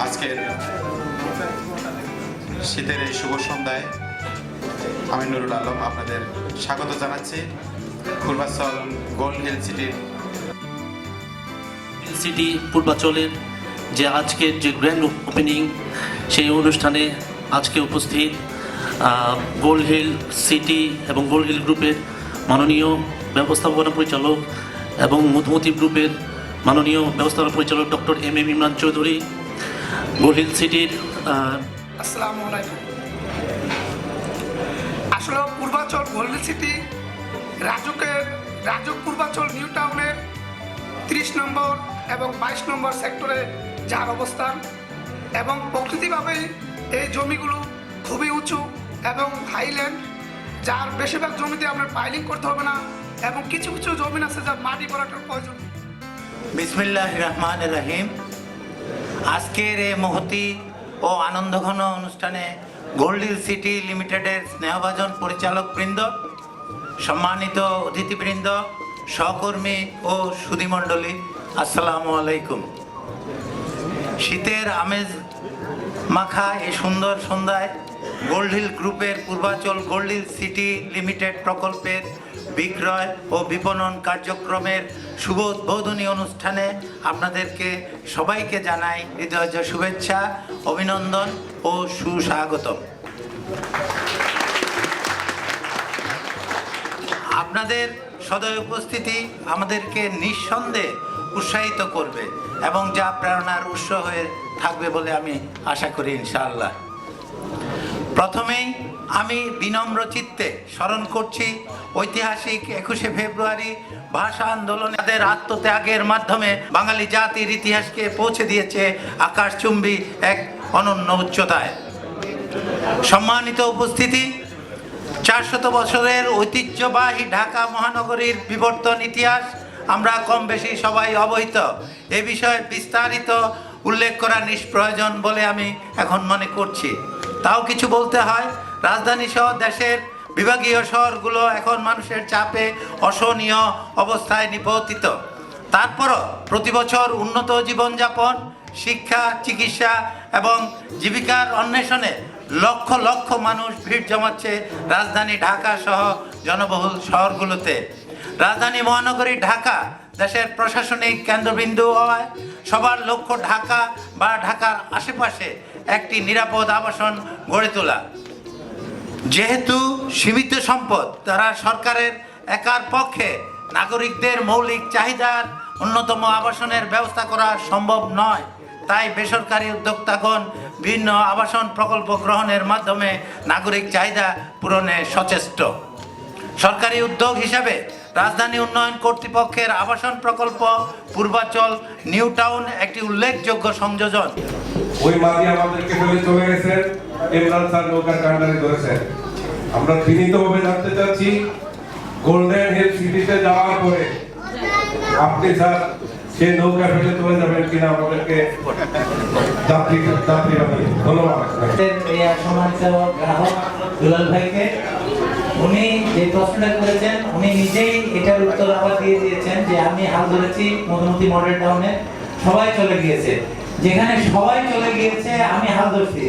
আজকের শীতের এই শুভ সন্ধ্যায় আমি নুরুল আলম আপনাদের স্বাগত জানাচ্ছি পূর্বাচল গোল্ড হিল সিটি পূর্বাচলের যে আজকের যে গ্র্যান্ড ওপেনিং, সেই অনুষ্ঠানে আজকে উপস্থিত গোল্ড হিল সিটি এবং গোল্ড হিল গ্রুপের মাননীয় ব্যবস্থাপনা পরিচালক এবং মধুমতি গ্রুপের মাননীয় ব্যবস্থাপনা পরিচালক doctor M Imran Chowdhury, gold hill সিটির আসসালামু আলাইকুম। আসলে Purbachal gold hill city RAJUK Purbachal new টাউনের 30 নম্বর এবং 22 নম্বর সেক্টরে যার অবস্থান, এবং প্রকৃতিভাবেই এই জমিগুলো খুবই উঁচু এবং হাইল্যান্ড, যার বেশিরভাগ জমিতে আপনার পাইলিং করতে হবে না, এবং কিছু কিছু জমি আছে যার মাটি ভরাটার প্রয়োজন। বিসমিল্লাহির রহমানির রহিম। আজকের এই মহতি ও আনন্দঘন অনুষ্ঠানে গোল্ড হিল সিটি লিমিটেডের স্নেহভাজন পরিচালকবৃন্দ, সম্মানিত অতিথিবৃন্দ, সহকর্মী ও সুধীমণ্ডলী, আসসালামু আলাইকুম। শীতের আমেজ মাখা এই সুন্দর সন্ধ্যায় গোল্ড হিল গ্রুপের Purbachal gold hill city limited প্রকল্পের বিক্রয় ও বিপণন কার্যক্রমের শুভ উদ্বোধনী অনুষ্ঠানে আপনাদেরকে সবাইকে জানাই হৃদয় শুভেচ্ছা, অভিনন্দন ও সুস্বাগতম। আপনাদের সদয় উপস্থিতি আমাদেরকে নিঃসন্দেহে উৎসাহিত করবে এবং যা প্রেরণার উৎস হয়ে থাকবে বলে আমি আশা করি ইনশাআল্লাহ। প্রথমেই আমি বিনম্র চিত্তে স্মরণ করছি ঐতিহাসিক 21শে ফেব্রুয়ারি ভাষা আন্দোলনে তাদের আত্মত্যাগের মাধ্যমে বাঙালি জাতির ইতিহাসকে পৌঁছে দিয়েছে আকাশচুম্বী এক অনন্য উচ্চতায়। সম্মানিত উপস্থিতি, 400 বছরের ঐতিহ্যবাহী ঢাকা মহানগরীর বিবর্তন ইতিহাস আমরা কম বেশি সবাই অবহিত। এ বিষয়ে বিস্তারিত উল্লেখ করা নিষ্প্রয়োজন বলে আমি এখন মনে করছি। তাও কিছু বলতে হয়। রাজধানী সহ দেশের বিভাগীয় শহরগুলো এখন মানুষের চাপে অসহনীয় অবস্থায় নিপতিত। তারপরও প্রতি বছর উন্নত জীবনযাপন, শিক্ষা, চিকিৎসা এবং জীবিকার অন্বেষণে লক্ষ লক্ষ মানুষ ভিড় জমাচ্ছে রাজধানী ঢাকা সহ জনবহুল শহরগুলোতে। রাজধানী মহানগরী ঢাকা দেশের প্রশাসনিক কেন্দ্রবিন্দু হওয়ায় সবার লক্ষ্য ঢাকা বা ঢাকার আশেপাশে একটি নিরাপদ আবাসন গড়ে তোলা। যেহেতু সীমিত সম্পদ, তারা সরকারের একার পক্ষে নাগরিকদের মৌলিক চাহিদার অন্যতম আবাসনের ব্যবস্থা করা সম্ভব নয়। তাই বেসরকারি উদ্যোক্তাগণ বিভিন্ন আবাসন প্রকল্প গ্রহণের মাধ্যমে নাগরিক চাহিদা পূরণে সচেষ্ট। সরকারি উদ্যোগ হিসাবে রাজধানী উন্নয়ন কর্তৃপক্ষের আবাসন প্রকল্প পূর্বাচল নিউ টাউন একটি উল্লেখযোগ্য সংযোজন। ওই মাঝি আমাদেরকে বলে চলে গেছেন, ইমরান স্যার নৌকার কান্ডারি ধরেছেন। আমরা বিনীতভাবে জানতে চাচ্ছি, গোল্ডেন হিল সিটিতে যাওয়ার পরে আপনি স্যার সেই নৌকা ফেলে চলে যাবেন কিনা আমাদেরকে যাত্রী বানিয়ে। ধন্যবাদ। সম্মানিত গ্রাহক দুলাল ভাইকে, উনি যে প্রশ্নটা করেছেন উনি নিজেই এটার উত্তর আবার দিয়ে দিয়েছেন যে আমি হাল ধরেছি মধুমতি মডেল টাউনে, সবাই চলে গিয়েছে। যেখানে সবাই চলে গিয়েছে আমি হাল ধরছি।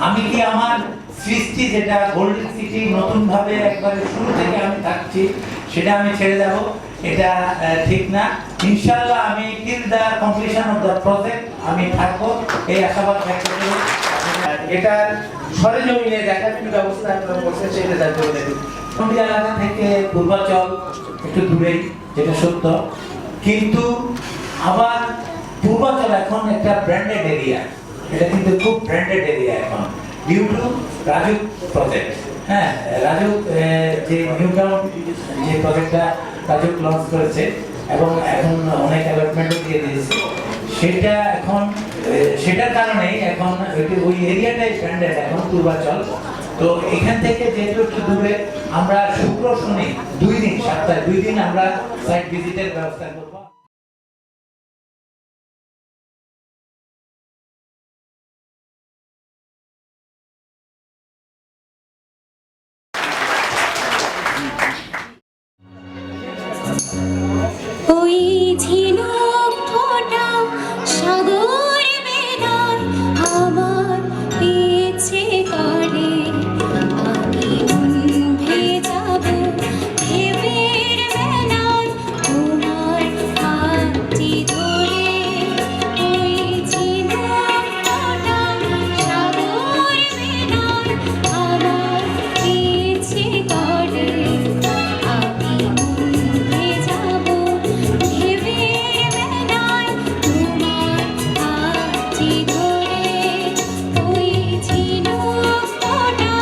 আমি কি আমার সৃষ্টি যেটা গোল্ড সিটি নতুন ভাবে একবারে শুরু থেকে আমি থাকছি সেটা আমি ছেড়ে যাব? এটা ঠিক না। ইনশাআল্লাহ আমি till the completion of the project আমি থাকবো, এই আশাবাদ ব্যক্ত করি। এটা সরেজমিনে দেখার কি ব্যবস্থা আপনারা করছেন সেটা জানতে হবে। কোন এলাকা থেকে পূর্বাচল একটু দূরেই, যেটা সত্য, কিন্তু আবার পূর্বাচল এখন একটা ব্র্যান্ডেড এরিয়া। এটা কিন্তু খুব ব্র্যান্ডেড এরিয়া এখন ডিউ টু রাজুক প্রজেক্ট। হ্যাঁ, রাজুক যে নিউ টাউন যে প্রজেক্টটা রাজুক লঞ্চ করেছে এবং এখন অনেক অ্যালটমেন্টও দিয়ে দিয়েছে, সেটা এখন সেটার কারণেই এখন ওই এরিয়াটাই ব্র্যান্ডেড এখন পূর্বাচল। তো এখান থেকে যেহেতু একটু দূরে, আমরা শুক্র শনি 2 দিন, সপ্তাহে 2 দিন আমরা সাইট ভিজিটের ব্যবস্থা করব। ওই ঝিনুক ফোঁটা সাগর বেলায় আমার ইচ্ছে করে আমি উঠে যাব ঢেউয়ের বেলায় তোমার হাতটি ধরে ওই ঝিনুকটা সাগর বেলায় আমার ইচ্ছে করে আমি উঠে যাব ঢেউয়ের বেলায় তোমার হাতটি ধরে ওই ঝিনুকটা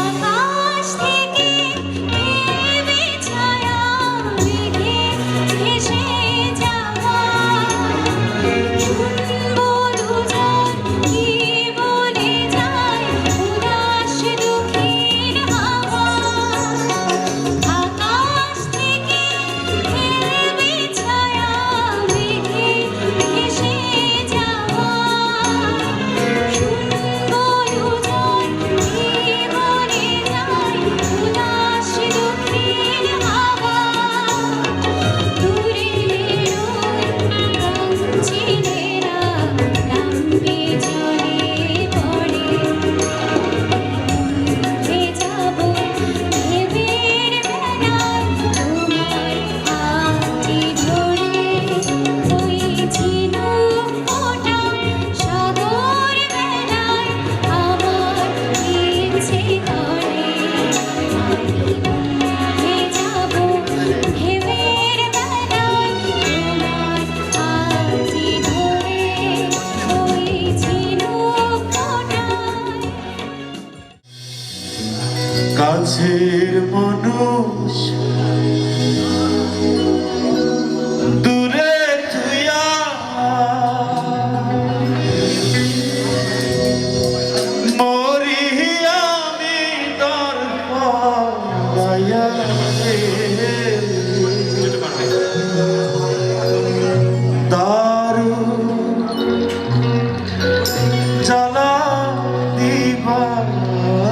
আকাশ থেকে নেমে ছায়া মেঘে ভেসে যাওয়া শুনবো দুজন কি বলে যায় উদাস দুঃখের হাওয়া আকাশ থেকে নেমে ছায়া মেঘে ভেসে যাওয়া শুনবো দুজন কি বলে যায় উদাস দুঃখের হাওয়া দূরের ওই রঙিনেরা নামবে জলে পড়ে উঠে যাব ঢেউয়ের বেলায় তোমার হাতটি ধরে ওই ঝিনুকটা সাগর বেলায় আমার ইচ্ছে করে আমি উঠে যাব ঢেউয়ের বেলায় তোমার হাতটি ধরে ওই ঝিনুকটা কাছের মানুষ দূরে থুইয়া মরি আমি তোর পায়া দারু জ্বালা দিবানিশি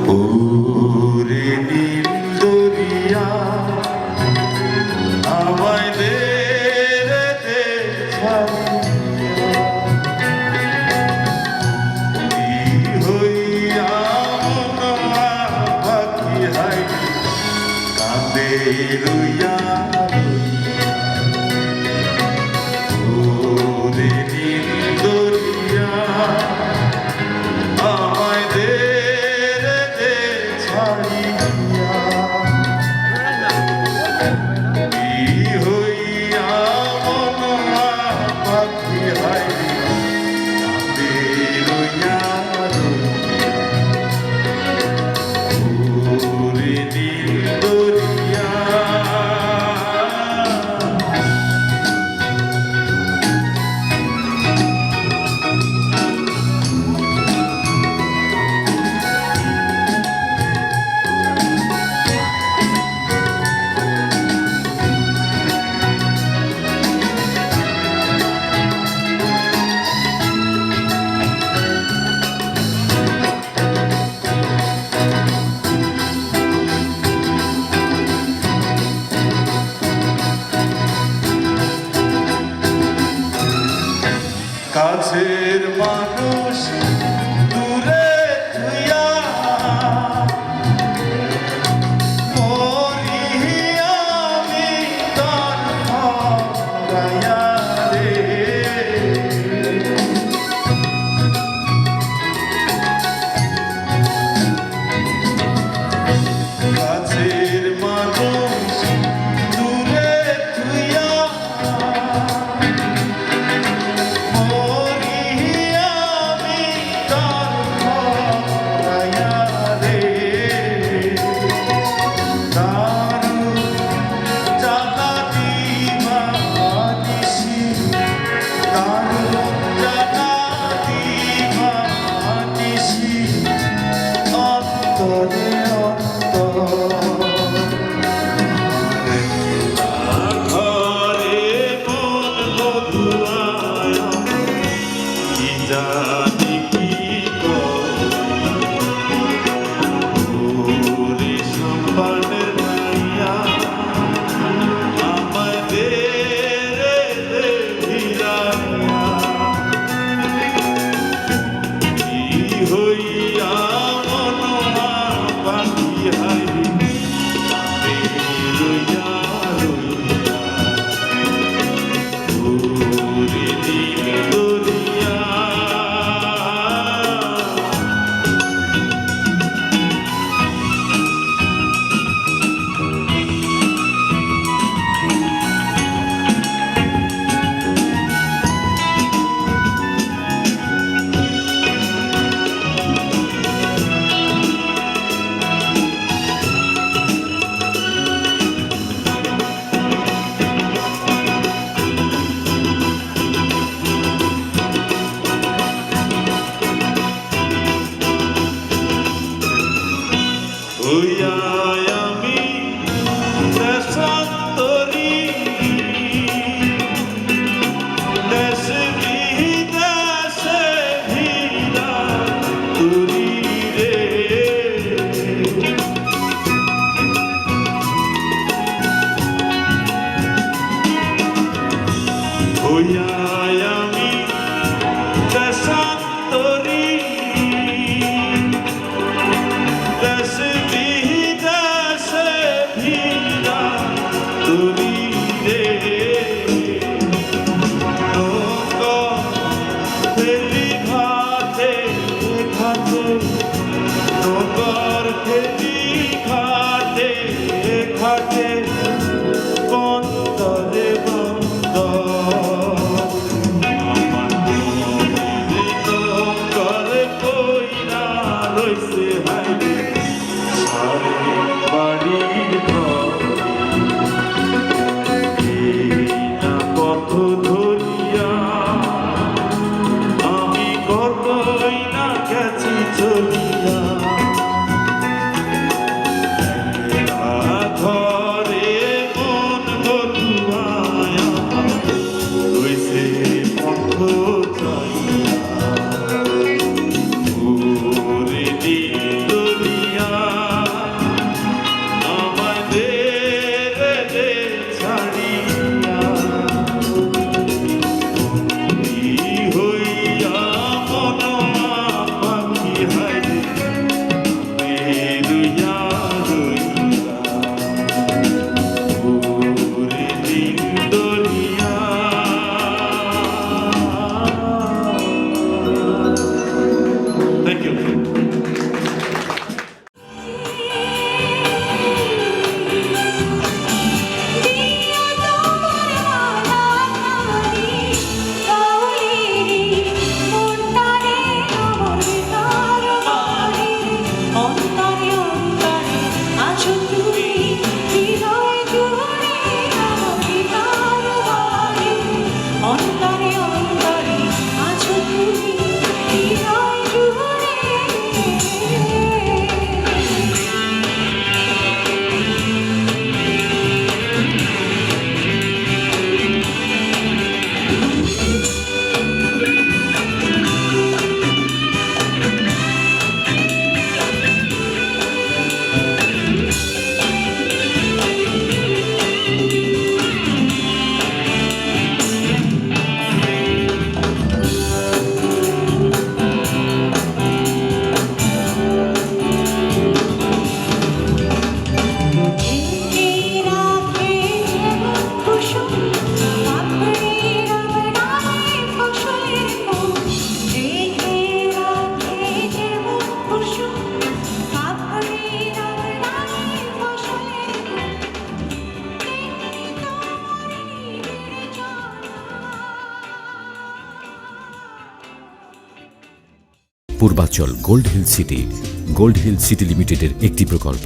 ওরে নীল দরিয়া আমায় দে রে দে ছাড়িয়া হইয়া মনমা বাকি হাই কাঁদে রুইয়া ওরে নীল দরিয়া আমায় দে রে দে ছাড়িয়া কি হইয়া মনমা বাকি হাই কাঁদে রুইয়া ওরে নীল দরিয়া কাছের মানুষ দূরে থুইয়া মরি আমি তোর হারাইয়া রে কাছের মানুষ দূরে থুইয়া মরি হইয়া আমি দেশান্তরী দেশে বিদেশে ভিড়া তুরি রে নৌকা ফেরি ঘাটে ঘাটে নৌকার ফেরি ঘাটে ঘাটে বন্দরে বন্দর আমার নৌকার কইরা রইছে হাইরে সারে বাড়ির ঘর না পথ ধরিয়া আমি কতই না গেছি চলিয়া ঘরে মন বধুয়ায়া রইছে পথ চাইয়া ওরে দিলিয়া আমাদের দে ছাড়িয়া হইয়া মনমা পাখি হাইরে রইয়া রইয়া ওরে দিন দরিয়া থ্যাংক ইউ অন্তরে অন্তরে আছো তুমি হৃদয় জুড়ে পূর্বাচল গোল্ড হিল সিটি লিমিটেডের একটি প্রকল্প।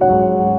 Thank you.